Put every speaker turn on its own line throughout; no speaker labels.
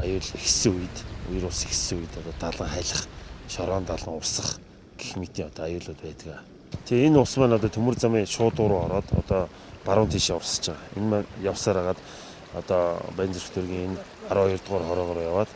аюул ихссэн үед, үер ус ихссэн үед одоо далан хайлах, шорон далан урсах гэх мэтийн одоо аюулууд байдаг. Тэгээ энэ ус маань одоо төмөр замын шууд руу ороод одоо баруун тийшээ урсаж байгаа. Энэ маань явсаар хагаад одоо Баян Зүрх дүүргийн энэ 12 дугаар хороогоор яваад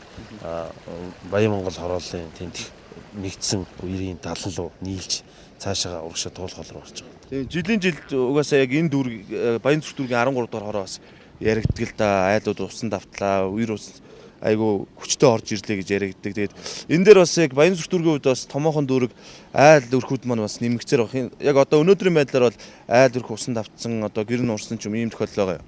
Баян Монгол хорооллын тентх нэгдсэн үерийн далан руу нийлж цаашаа урагшаа туулгал руу орж байгаа.
Тэгээ жилийн жилд угаасаа яг энэ дүүрэг Баян Зүрх дүүргийн 13 дугаар хороо бас яригддаг л да. Айлууд усан давтлаа, үер ус айгу хүчтэй орж ирлээ гэж яригддаг. Тэгээд энэ дээр бас яг Баян Зүрх дүүргийн үед бас томоохон дүүрэг айл өрхүүд маань бас нэмэгцээр баг. Яг одоо өнөөдрийн байдлаар бол айл өрх усан давтсан одоо гэр нь урсан ч юм ийм тохиолдол байгаа юу?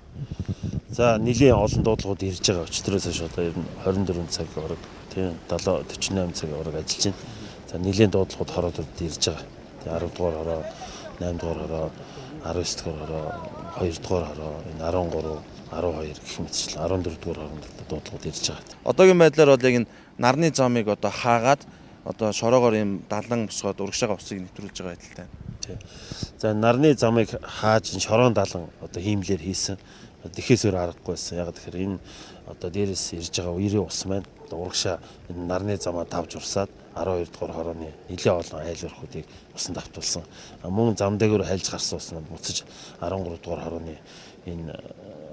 За нэлийн олон дуудлагууд ирж байгаа учраас хойш одоо ер нь 24 цаг орог тийм 48 цаг орог ажиллаж байна. За нэлийн дуудлагууд хороодод ирж байгаа. Тэгээ 10 дугаар хороо, 8 дугаар хороо, 19 дугаар хороо, 2 дугаар хороо, энэ 13, 12 гэх мэтчил 14 дугаар хоронд дуудлагууд ирж байгаа.
Одоогийн байдлаар бол яг энэ нарны замыг одоо хаагаад одоо шороогоор ийм далан босгоод урагшаага усыг нэвтрүүлж байгаа байдалтай.
За нарны замыг хааж шорон далан одоо хиймлэр хийсэн. Тэхээс өөр аргагүй байсан. Яг тэгэхээр энэ одоо дээрээс ирж байгаа үерийн ус маань урагшаа энэ нарны замаа давж урсаад 12 дугаар хорооны нэлээд олон айл өрхүүдийг усан давтуулсан. Мөн зам дээгүүр хайлж гарсан ус маань буцаж 13 дугаар хорооны энэ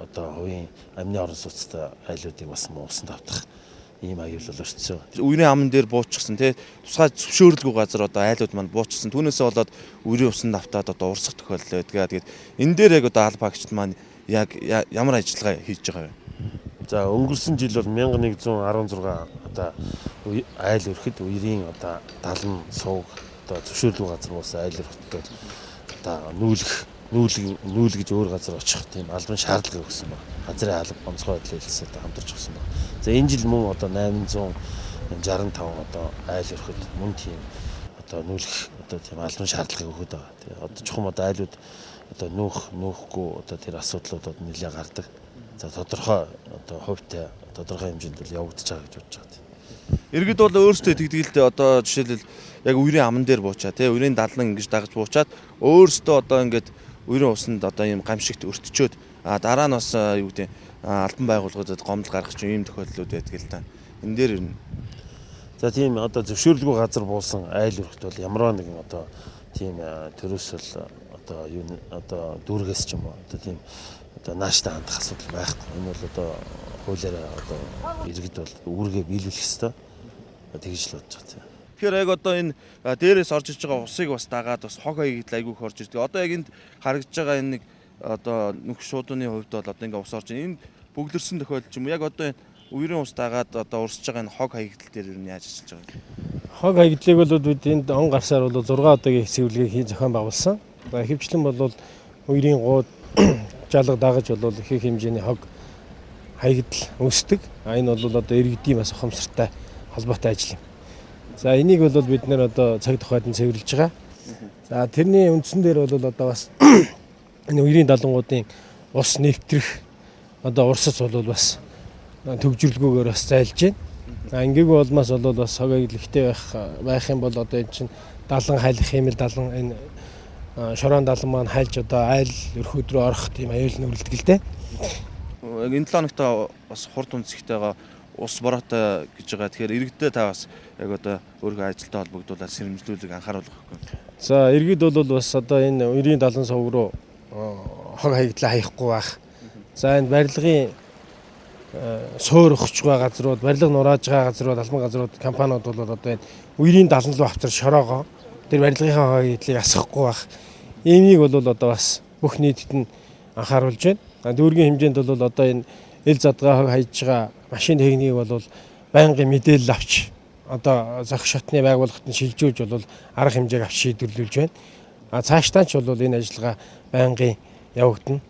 одоо хувийн амны орон сууцтай айлуудыг бас усан давтах ийм аюул бол өртсөн.
Үерийн амн дээр буучсан тий тусгай зөвшөөрлгүй газар одоо айлууд маань буучсан. Түүнээсээ болоод үерийн усан давтаад одоо урсах тохиолдол байдаг. Тэгээд энэ дээр яг одоо албаагчд маань яг ямар ажиллагаа хийж байгаа вэ?
За өнгөрсөн жил бол 1116 одоо айл өрхөд үерийн одоо 70 сууг одоо зөвшөөрлгүй газар болсон айл өрхөд одоо нүүл гэж өөр газар очих тийм албан шаардлага өгсөн байна. Газрын алба онцгой байдлыг хэлсэн одоо хамтарч өгсөн байна. За энэ жил мөн одоо 865 одоо айл өрхөд мөн тийм одоо нүүлэх одоо тийм албан шаардлагыг өгöd байгаа. Тэгээ одоо чухам одоо айлууд одоо нүүхгүй одоо тэр асуудлууд одоо нэлээд гардаг. За тодорхой одоо хувьтай тодорхой хэмжээнд бол явагдаж байгаа гэж бодож байгаа.
Иргэд бол өөрсдөө тэгдгэлтэй одоо жишээлбэл яг үерийн амн дээр буучаа тий үерийн далан ингэж дагаж буучаад өөрсдөө одоо ингээд үерийн усанд одоо ийм гамшигт өртчөөд дараа нь бас юу гэдэг албан байгууллагуудад гомдол гаргах ч ийм тохиолдлууд байдаг л та. Энэ дээр ер нь
за тийм одоо зөвшөөрлгүй газар буусан айл өрхт бол ямар нэгэн одоо тийм төрөөсөл одоо юу одоо дүүргээс ч юм уу одоо тийм одоо нааштай хандах асуудал байхгүй. Энэ бол одоо хуулиараа одоо иргэд бол үүргээ биелүүлэх ёстой. Тэгж л бодож байгаа.
Тэгэхээр яг одоо энэ дээрээс орж иж байгаа усыг бас дагаад бас хог хаягдл айгүйх орж ирдэг. Одоо яг энд харагдж байгаа энэ нэг одоо нүх шуудууны хувьд бол одоо ингээ ус орж байна. Энд бөглөрсөн тохиолдол ч юм уу яг одоо үерийн ус дагаад одоо урсж байгаа энэ хог хаягдл дээр юу яаж ажиллаж байгаа вэ?
Хог хаягдлыг бол бид энд он гарсаар бол 6 удаагийн хэсэвлэгийг зохион байгуулсан. Хэвчлэн бол үерийн гууд жалга дагаж бол их хэмжээний хог хаягдл үүсдэг. Энэ бол одоо иргэдийн бас ухамсартай холбоотой ажил юм. За энийг бол бид нэр одоо цаг тухайд нь цэвэрлэж байгаа. За тэрний үндсэн дээр бол одоо бас энэ үерийн далангуудын ус нэвтрэх одоо урсц бол бас төвжирлгүйгээр бас зайлж байна. Ингээгүй болмоос бол бас хог хаягдлэгтэй байх юм бол одоо энэ чинь далан хайлах хэмэл далан энэ шорон далан маань хайлж одоо айл өрхөд рүү орох тийм аюул нүрэлдэг л дээ.
Энэ 7 хоногт бас хурд үнцгтэйгээ ус бороотой гэж байгаа. Тэгэхээр иргэдэд та бас яг одоо өөрийнхөө ажилтай холбогдуулаад сэрэмжлүүлэг анхааруулах хэрэгтэй.
За иргэд бол бас одоо энэ үерийн далан сувг руу хог хаягдлаа хаяхгүй байх. За энэ барилгын суур өгч байгаа газрууд, барилга нурааж байгаа газрууд, албан газрууд, компаниуд бол одоо энэ үерийн далан руу авчир шороогоо тэр барилгынхаа хог хаягдлыг асахгүй байх. Энийг бол одоо бас бүх нийтэд нь анхааруулж байна. Дүүргийн хэмжээнд бол одоо энэ эл задгаа хог хаяж байгаа машин техникийг бол байнгын мэдээлэл авч одоо зохих шатны байгууллагад нь шилжүүлж бол арга хэмжээг авч шийдвэрлүүлж байна. Цаашдаа ч бол энэ ажиллагаа байнгын явагдана.